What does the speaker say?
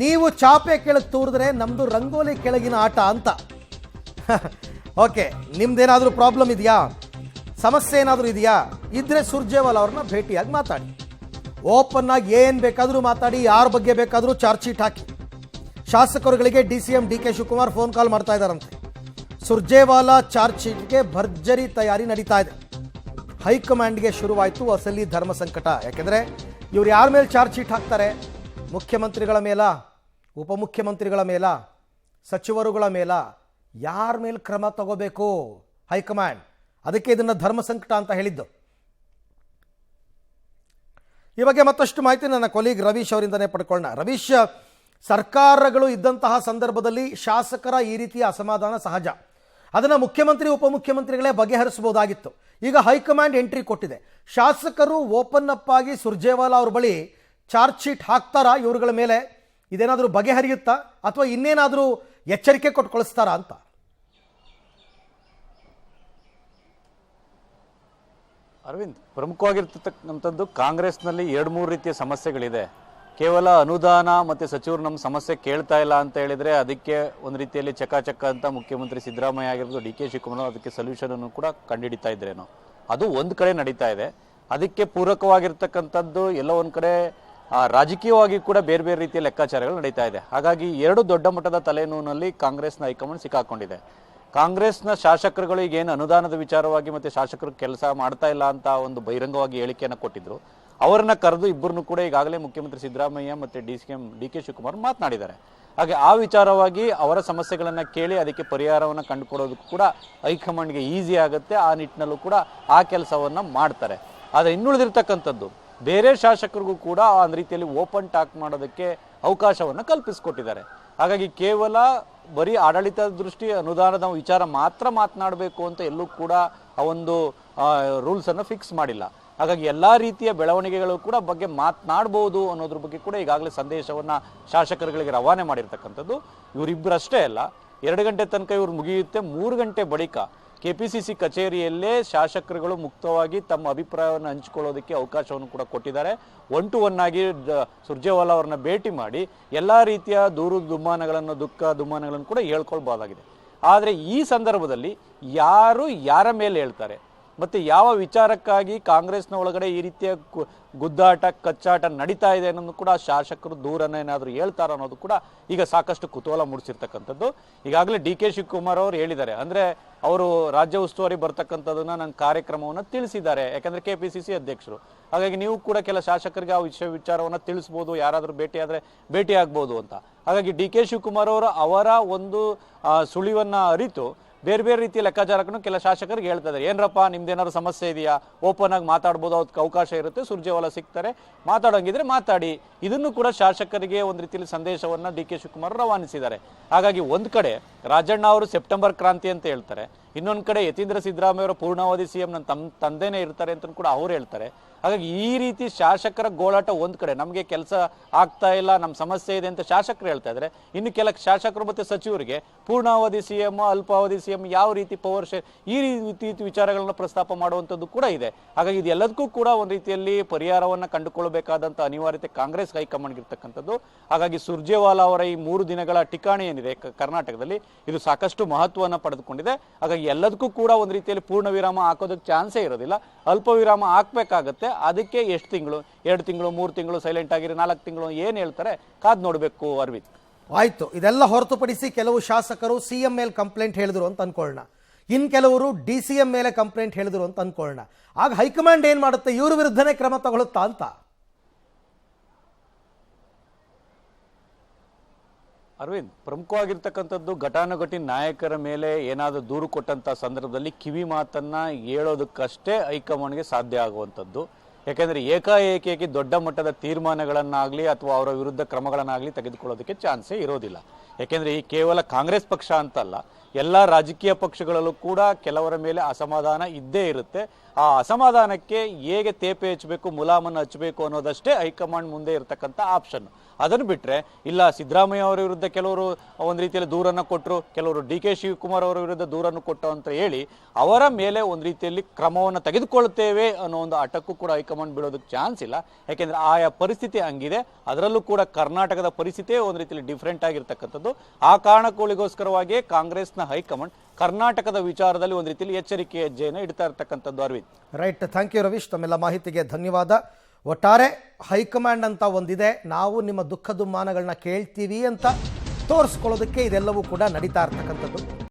ನೀವು ಚಾಪೆ ಕೆಳಗೆ ತೂರಿದ್ರೆ ನಮ್ಮದು ರಂಗೋಲಿ ಕೆಳಗಿನ ಆಟ ಅಂತ. ಓಕೆ, ನಿಮ್ದೇನಾದರೂ ಪ್ರಾಬ್ಲಮ್ ಇದೆಯಾ, ಸಮಸ್ಯೆ ಏನಾದರೂ ಇದೆಯಾ, ಇದ್ರೆ ಸುರ್ಜೇವಾಲಾ ಅವ್ರನ್ನ ಭೇಟಿಯಾಗಿ ಮಾತಾಡಿ. ಓಪನ್ ಆಗಿ ಏನು ಬೇಕಾದರೂ ಮಾತಾಡಿ, ಯಾರ ಬಗ್ಗೆ ಬೇಕಾದರೂ ಚಾರ್ಜ್ ಶೀಟ್ ಹಾಕಿ. ಶಾಸಕರುಗಳಿಗೆ DCM DK Shivakumar phone call ಮಾಡ್ತಾ ಇದ್ದಾರಂತೆ. ಸುರ್ಜೇವಾಲಾ ಚಾರ್ಜ್ ಶೀಟ್ಗೆ ಭರ್ಜರಿ ತಯಾರಿ ನಡೀತಾ ಇದೆ. ಹೈಕಮಾಂಡ್ಗೆ ಶುರುವಾಯಿತು ಅಸಲಿ ಧರ್ಮ ಸಂಕಟ. ಯಾಕೆಂದರೆ ಇವ್ರು ಯಾರ ಮೇಲೆ ಚಾರ್ಜ್ ಶೀಟ್ ಹಾಕ್ತಾರೆ? ಮುಖ್ಯಮಂತ್ರಿಗಳ ಮೇಲ, ಉಪಮುಖ್ಯಮಂತ್ರಿಗಳ ಮೇಲ, ಸಚಿವರುಗಳ ಮೇಲ, ಯಾರ ಮೇಲೆ ಕ್ರಮ ತಗೋಬೇಕು ಹೈಕಮಾಂಡ್? ಅದಕ್ಕೆ ಇದನ್ನು ಧರ್ಮ ಸಂಕಟ ಅಂತ ಹೇಳಿದ್ದು. ಈ ಬಗ್ಗೆ ಮತ್ತಷ್ಟು ಮಾಹಿತಿ ನನ್ನ ಕೊಲೀಗ್ ರವೀಶ್ ಅವರಿಂದನೇ ಪಡ್ಕೊಳ್ಳೋಣ. ರವೀಶ್, ಸರ್ಕಾರಗಳು ಇದ್ದಂತಹ ಸಂದರ್ಭದಲ್ಲಿ ಶಾಸಕರ ಈ ರೀತಿಯ ಅಸಮಾಧಾನ ಸಹಜ. ಅದನ್ನು ಮುಖ್ಯಮಂತ್ರಿ ಉಪಮುಖ್ಯಮಂತ್ರಿಗಳೇ ಬಗೆಹರಿಸಬಹುದಾಗಿತ್ತು. ಈಗ ಹೈಕಮಾಂಡ್ ಎಂಟ್ರಿ ಕೊಟ್ಟಿದೆ. ಶಾಸಕರು ಓಪನ್ ಅಪ್ ಆಗಿ ಸುರ್ಜೇವಾಲಾ ಅವ್ರ ಬಳಿ ಚಾರ್ಜ್ ಶೀಟ್ ಹಾಕ್ತಾರಾ ಇವರುಗಳ ಮೇಲೆ? ಇದೇನಾದರೂ ಬಗೆಹರಿಯುತ್ತಾ ಅಥವಾ ಇನ್ನೇನಾದರೂ ಎಚ್ಚರಿಕೆ ಕೊಟ್ಟು ಕಳಿಸ್ತಾರಾ ಅಂತ? ಅರವಿಂದ್, ಪ್ರಮುಖವಾಗಿರ್ತಕ್ಕಂಥದ್ದು ಕಾಂಗ್ರೆಸ್ನಲ್ಲಿ 2-3 ರೀತಿಯ ಸಮಸ್ಯೆಗಳಿದೆ. ಕೇವಲ ಅನುದಾನ ಮತ್ತು ಸಚಿವರು ನಮ್ಮ ಸಮಸ್ಯೆ ಕೇಳ್ತಾ ಇಲ್ಲ ಅಂತ ಹೇಳಿದರೆ ಅದಕ್ಕೆ ಒಂದು ರೀತಿಯಲ್ಲಿ ಚಕಾಚಕ ಅಂತ ಮುಖ್ಯಮಂತ್ರಿ ಸಿದ್ದರಾಮಯ್ಯ ಆಗಿರ್ಬೋದು, DK ಶಿವಕುಮಾರ್ ಅದಕ್ಕೆ ಸೊಲ್ಯೂಷನನ್ನು ಕೂಡ ಕಂಡುಹಿಡಿತಾ ಇದ್ರೇನೋ, ಅದು ಒಂದು ಕಡೆ ನಡೀತಾ ಇದೆ. ಅದಕ್ಕೆ ಪೂರಕವಾಗಿರ್ತಕ್ಕಂಥದ್ದು ಎಲ್ಲೋ ಒಂದು ಕಡೆ ರಾಜಕೀಯವಾಗಿ ಕೂಡ ಬೇರೆ ಬೇರೆ ರೀತಿಯ ಲೆಕ್ಕಾಚಾರಗಳು ನಡೀತಾ ಇದೆ. ಹಾಗಾಗಿ 2 ದೊಡ್ಡ ಮಟ್ಟದ ತಲೆನೋವಿನಲ್ಲಿ ಕಾಂಗ್ರೆಸ್ನ ಹೈಕಮಾಂಡ್ ಸಿಕ್ಕಾಕೊಂಡಿದೆ. ಕಾಂಗ್ರೆಸ್ನ ಶಾಸಕರುಗಳು ಈಗೇನು ಅನುದಾನದ ವಿಚಾರವಾಗಿ ಮತ್ತು ಶಾಸಕರು ಕೆಲಸ ಮಾಡ್ತಾ ಇಲ್ಲ ಅಂತ ಒಂದು ಬಹಿರಂಗವಾಗಿ ಹೇಳಿಕೆಯನ್ನು ಕೊಟ್ಟಿದ್ರು, ಅವರನ್ನ ಕರೆದು ಇಬ್ಬರನ್ನು ಕೂಡ ಈಗಾಗಲೇ ಮುಖ್ಯಮಂತ್ರಿ ಸಿದ್ದರಾಮಯ್ಯ ಮತ್ತು DK ಶಿವಕುಮಾರ್ ಮಾತನಾಡಿದ್ದಾರೆ. ಹಾಗೆ ಆ ವಿಚಾರವಾಗಿ ಅವರ ಸಮಸ್ಯೆಗಳನ್ನು ಕೇಳಿ ಅದಕ್ಕೆ ಪರಿಹಾರವನ್ನು ಕಂಡುಕೊಡೋದಕ್ಕೂ ಕೂಡ ಹೈಕಮಾಂಡ್ಗೆ ಈಸಿ ಆಗುತ್ತೆ. ಆ ನಿಟ್ಟಿನಲ್ಲೂ ಕೂಡ ಆ ಕೆಲಸವನ್ನು ಮಾಡ್ತಾರೆ. ಆದರೆ ಇನ್ನುಳಿದಿರ್ತಕ್ಕಂಥದ್ದು ಬೇರೆ ಶಾಸಕರಿಗೂ ಕೂಡ ಆ ರೀತಿಯಲ್ಲಿ ಓಪನ್ ಟಾಕ್ ಮಾಡೋದಕ್ಕೆ ಅವಕಾಶವನ್ನು ಕಲ್ಪಿಸಿಕೊಟ್ಟಿದ್ದಾರೆ. ಹಾಗಾಗಿ ಕೇವಲ ಬರೀ ಆಡಳಿತ ದೃಷ್ಟಿ ಅನುದಾನದ ವಿಚಾರ ಮಾತ್ರ ಮಾತನಾಡಬೇಕು ಅಂತ ಎಲ್ಲೂ ಕೂಡ ಆ ಒಂದು ರೂಲ್ಸನ್ನು ಫಿಕ್ಸ್ ಮಾಡಿಲ್ಲ. ಹಾಗಾಗಿ ಎಲ್ಲ ರೀತಿಯ ಬೆಳವಣಿಗೆಗಳು ಕೂಡ ಬಗ್ಗೆ ಮಾತನಾಡ್ಬೋದು ಅನ್ನೋದ್ರ ಬಗ್ಗೆ ಕೂಡ ಈಗಾಗಲೇ ಸಂದೇಶವನ್ನು ಶಾಸಕರುಗಳಿಗೆ ರವಾನೆ ಮಾಡಿರ್ತಕ್ಕಂಥದ್ದು. ಇವರಿಬ್ಬರಷ್ಟೇ ಅಲ್ಲ, 2 ಗಂಟೆ ತನಕ ಇವ್ರು ಮುಗಿಯುತ್ತೆ. 3 ಗಂಟೆ ಬಳಿಕ KPCC ಕಚೇರಿಯಲ್ಲೇ ಶಾಸಕರುಗಳು ಮುಕ್ತವಾಗಿ ತಮ್ಮ ಅಭಿಪ್ರಾಯವನ್ನು ಹಂಚಿಕೊಳ್ಳೋದಕ್ಕೆ ಅವಕಾಶವನ್ನು ಕೂಡ ಕೊಟ್ಟಿದ್ದಾರೆ. 1 to 1 ಆಗಿ ಸುರ್ಜೇವಾಲಾ ಅವ್ರನ್ನ ಭೇಟಿ ಮಾಡಿ ಎಲ್ಲ ರೀತಿಯ ದುಃಖ ದುಮ್ಮಾನಗಳನ್ನು ಕೂಡ ಹೇಳ್ಕೊಳ್ಬಹುದಾಗಿದೆ. ಆದರೆ ಈ ಸಂದರ್ಭದಲ್ಲಿ ಯಾರು ಯಾರ ಮೇಲೆ ಹೇಳ್ತಾರೆ ಮತ್ತು ಯಾವ ವಿಚಾರಕ್ಕಾಗಿ ಕಾಂಗ್ರೆಸ್ನ ಒಳಗಡೆ ಈ ರೀತಿಯ ಗುದ್ದಾಟ ಕಚ್ಚಾಟ ನಡೀತಾ ಇದೆ ಅನ್ನೋದು ಕೂಡ ಶಾಸಕರು ದೂರನ್ನ ಏನಾದರೂ ಹೇಳ್ತಾರ ಅನ್ನೋದು ಕೂಡ ಈಗ ಸಾಕಷ್ಟು ಕುತೂಹಲ ಮೂಡಿಸಿರ್ತಕ್ಕಂಥದ್ದು. ಈಗಾಗಲೇ DK ಶಿವಕುಮಾರ್ ಅವರು ಹೇಳಿದ್ದಾರೆ, ಅಂದರೆ ಅವರು ರಾಜ್ಯ ಉಸ್ತುವಾರಿ ಬರ್ತಕ್ಕಂಥದ್ದನ್ನ ನನ್ನ ಕಾರ್ಯಕ್ರಮವನ್ನು ತಿಳಿಸಿದ್ದಾರೆ. ಯಾಕಂದರೆ KPCC ಅಧ್ಯಕ್ಷರು. ಹಾಗಾಗಿ ನೀವು ಕೂಡ ಕೆಲ ಶಾಸಕರಿಗೆ ಆ ವಿಚಾರವನ್ನು ತಿಳಿಸ್ಬೋದು, ಯಾರಾದರೂ ಭೇಟಿ ಆಗ್ಬೋದು ಅಂತ. ಹಾಗಾಗಿ DK ಶಿವಕುಮಾರ್ ಅವರು ಅವರ ಒಂದು ಸುಳಿವನ್ನು ಅರಿತು ಬೇರೆ ಬೇರೆ ರೀತಿಯ ಲೆಕ್ಕಾಚಾರಕ್ಕೂ ಕೆಲ ಶಾಸಕರಿಗೆ ಹೇಳ್ತಾ ಇದ್ದಾರೆ, ಏನರಪ್ಪ ನಿಮ್ದೇನಾದ್ರು ಸಮಸ್ಯೆ ಇದೆಯಾ, ಓಪನ್ ಆಗಿ ಮಾತಾಡ್ಬೋದು, ಅದಕ್ಕೆ ಅವಕಾಶ ಇರುತ್ತೆ, ಸುರ್ಜೇವಾಲಾ ಸಿಗ್ತಾರೆ, ಮಾತಾಡೋಂಗಿದ್ರೆ ಮಾತಾಡಿ. ಇದನ್ನು ಕೂಡ ಶಾಸಕರಿಗೆ ಒಂದು ರೀತಿಯಲ್ಲಿ ಸಂದೇಶವನ್ನು DK ಶಿವಕುಮಾರ್ ರವಾನಿಸಿದ್ದಾರೆ. ಹಾಗಾಗಿ ಒಂದು ಕಡೆ ರಾಜಣ್ಣ ಅವರು ಸೆಪ್ಟೆಂಬರ್ ಕ್ರಾಂತಿ ಅಂತ ಹೇಳ್ತಾರೆ, ಇನ್ನೊಂದು ಕಡೆ ಯತೀಂದ್ರ ಸಿದ್ದರಾಮಯ್ಯ ಅವರ ಪೂರ್ಣಾವಧಿ CM ನನ್ನ ತಂದೆನೇ ಇರ್ತಾರೆ ಅಂತ ಕೂಡ ಅವ್ರು ಹೇಳ್ತಾರೆ. ಹಾಗಾಗಿ ಈ ರೀತಿ ಶಾಸಕರ ಗೋಳಾಟ ಒಂದು ಕಡೆ, ನಮಗೆ ಕೆಲಸ ಆಗ್ತಾ ಇಲ್ಲ, ನಮ್ಮ ಸಮಸ್ಯೆ ಇದೆ ಅಂತ ಶಾಸಕರು ಹೇಳ್ತಾ ಇದ್ದಾರೆ. ಇನ್ನು ಕೆಲ ಶಾಸಕರು ಮತ್ತು ಸಚಿವರಿಗೆ ಪೂರ್ಣಾವಧಿ CM, ಅಲ್ಪಾವಧಿ CM, ಯಾವ ರೀತಿ ಪವರ್ ಶೇರ್, ಈ ರೀತಿ ವಿಚಾರಗಳನ್ನು ಪ್ರಸ್ತಾಪ ಮಾಡುವಂಥದ್ದು ಕೂಡ ಇದೆ. ಹಾಗಾಗಿ ಇದೆಲ್ಲದಕ್ಕೂ ಕೂಡ ಒಂದು ರೀತಿಯಲ್ಲಿ ಪರಿಹಾರವನ್ನು ಕಂಡುಕೊಳ್ಳಬೇಕಾದಂಥ ಅನಿವಾರ್ಯತೆ ಕಾಂಗ್ರೆಸ್ ಹೈಕಮಾಂಡ್ಗೆ ಇರ್ತಕ್ಕಂಥದ್ದು. ಹಾಗಾಗಿ ಸುರ್ಜೇವಾಲಾ ಅವರ ಈ 3 ದಿನಗಳ ಠಿಕಾಣಿ ಏನಿದೆ ಕರ್ನಾಟಕದಲ್ಲಿ, ಇದು ಸಾಕಷ್ಟು ಮಹತ್ವವನ್ನು ಪಡೆದುಕೊಂಡಿದೆ. ಹಾಗಾಗಿ ಎಲ್ಲದಕ್ಕೂ ಕೂಡ ಒಂದು ರೀತಿಯಲ್ಲಿ ಪೂರ್ಣ ವಿರಾಮ ಹಾಕೋದಕ್ಕೆ ಚಾನ್ಸೇ ಇರೋದಿಲ್ಲ, ಅಲ್ಪ ವಿರಾಮ ಹಾಕಬೇಕಾಗತ್ತೆ. ಅದಕ್ಕೆ ಎಷ್ಟು ತಿಂಗಳು, 2 ತಿಂಗಳು, 3 ತಿಂಗಳು ಸೈಲೆಂಟ್ ಆಗಿರಿ, 4 ತಿಂಗಳು ಏನು ಹೇಳ್ತಾರೆ ಕಾದ್ ನೋಡಬೇಕು. ಅರವಿಂದ್, ಆಯ್ತು, ಇದೆಲ್ಲ ಹೊರತುಪಡಿಸಿ ಕೆಲವು ಶಾಸಕರು CM ಮೇಲೆ ಕಂಪ್ಲೇಂಟ್ ಹೇಳಿದ್ರು ಅಂತ ಅನ್ಕೊಳ್ಳೋಣ, ಇನ್ನು ಕೆಲವರು DCM ಮೇಲೆ ಕಂಪ್ಲೇಂಟ್ ಹೇಳಿದ್ರು ಅಂತ ಅನ್ಕೊಳ್ಳೋಣ. ಆಗ ಹೈಕಮಾಂಡ್ ಏನ್ ಮಾಡುತ್ತೆ? ಇವ್ರ ವಿರುದ್ಧನೇ ಕ್ರಮ ತಗೊಳುತ್ತಾ ಅಂತ? ಅರವಿಂದ್, ಪ್ರಮುಖವಾಗಿರ್ತಕ್ಕಂಥದ್ದು ಘಟಾನುಘಟಿ ನಾಯಕರ ಮೇಲೆ ಏನಾದರೂ ದೂರು ಕೊಟ್ಟಂಥ ಸಂದರ್ಭದಲ್ಲಿ ಕಿವಿ ಮಾತನ್ನ ಹೇಳೋದಕ್ಕಷ್ಟೇ ಹೈಕಮಾಂಡ್ಗೆ ಸಾಧ್ಯ ಆಗುವಂಥದ್ದು. ಯಾಕೆಂದರೆ ಏಕಾಏಕಿ ದೊಡ್ಡ ಮಟ್ಟದ ತೀರ್ಮಾನಗಳನ್ನಾಗಲಿ ಅಥವಾ ಅವರ ವಿರುದ್ಧ ಕ್ರಮಗಳನ್ನಾಗಲಿ ತೆಗೆದುಕೊಳ್ಳೋದಕ್ಕೆ ಚಾನ್ಸೇ ಇರೋದಿಲ್ಲ. ಯಾಕೆಂದರೆ ಈ ಕೇವಲ ಕಾಂಗ್ರೆಸ್ ಪಕ್ಷ ಅಂತಲ್ಲ, ಎಲ್ಲ ರಾಜಕೀಯ ಪಕ್ಷಗಳಲ್ಲೂ ಕೂಡ ಕೆಲವರ ಮೇಲೆ ಅಸಮಾಧಾನ ಇದ್ದೇ ಇರುತ್ತೆ. ಆ ಅಸಮಾಧಾನಕ್ಕೆ ಹೇಗೆ ತೇಪೆ ಹಚ್ಚಬೇಕು, ಮುಲಾಮನ್ನು ಹಚ್ಚಬೇಕು ಅನ್ನೋದಷ್ಟೇ ಹೈಕಮಾಂಡ್ ಮುಂದೆ ಇರತಕ್ಕಂಥ ಆಪ್ಷನ್. ಅದನ್ನು ಬಿಟ್ಟರೆ ಇಲ್ಲ ಸಿದ್ದರಾಮಯ್ಯ ಅವರ ವಿರುದ್ಧ ಕೆಲವರು ಒಂದು ರೀತಿಯಲ್ಲಿ ದೂರನ್ನು ಕೊಟ್ಟರು, ಕೆಲವರು DK ಶಿವಕುಮಾರ್ ಅವರ ವಿರುದ್ಧ ದೂರನ್ನು ಕೊಟ್ಟು ಅಂತ ಹೇಳಿ ಅವರ ಮೇಲೆ ಒಂದು ರೀತಿಯಲ್ಲಿ ಕ್ರಮವನ್ನು ತೆಗೆದುಕೊಳ್ತೇವೆ ಅನ್ನೋ ಒಂದು ಆಟಕ್ಕೂ ಕೂಡ ಹೈಕಮಾಂಡ್ ಬಿಡೋದಕ್ಕೆ ಚಾನ್ಸ್ ಇಲ್ಲ. ಯಾಕೆಂದರೆ ಆಯಾ ಪರಿಸ್ಥಿತಿ ಹಂಗಿದೆ. ಅದರಲ್ಲೂ ಕೂಡ ಕರ್ನಾಟಕದ ಪರಿಸ್ಥಿತಿಯೇ ಒಂದು ರೀತಿಯಲ್ಲಿ ಡಿಫ್ರೆಂಟ್ ಆಗಿರ್ತಕ್ಕಂಥದ್ದು. ಆ ಕಾರಣಕ್ಕೋಸ್ಕರವಾಗಿಯೇ ಕಾಂಗ್ರೆಸ್ನ ಹೈಕಮಾಂಡ್ ಕರ್ನಾಟಕದ ವಿಚಾರದಲ್ಲಿ ಒಂದು ರೀತಿಯಲ್ಲಿ ಎಚ್ಚರಿಕೆ ಹೆಜ್ಜೆಯನ್ನು ಇಡ್ತಾ ಇರ್ತಕ್ಕಂಥದ್ದು. Arvind, right, thank you Ravish, ತಮ್ಮೆಲ್ಲ ಮಾಹಿತಿಗೆ ಧನ್ಯವಾದ. ಒಟ್ಟಾರೆ ಹೈಕಮಾಂಡ್ ಅಂತ ಒಂದಿದೆ, ನಾವು ನಿಮ್ಮ ದುಃಖ ದುಮ್ಮಾನಗಳನ್ನ ಕೇಳ್ತೀವಿ ಅಂತ ತೋರಿಸ್ಕೊಳ್ಳೋದಕ್ಕೆ ಇದೆಲ್ಲವೂ ಕೂಡ ನಡೀತಾ ಇರ್ತಕ್ಕಂಥದ್ದು.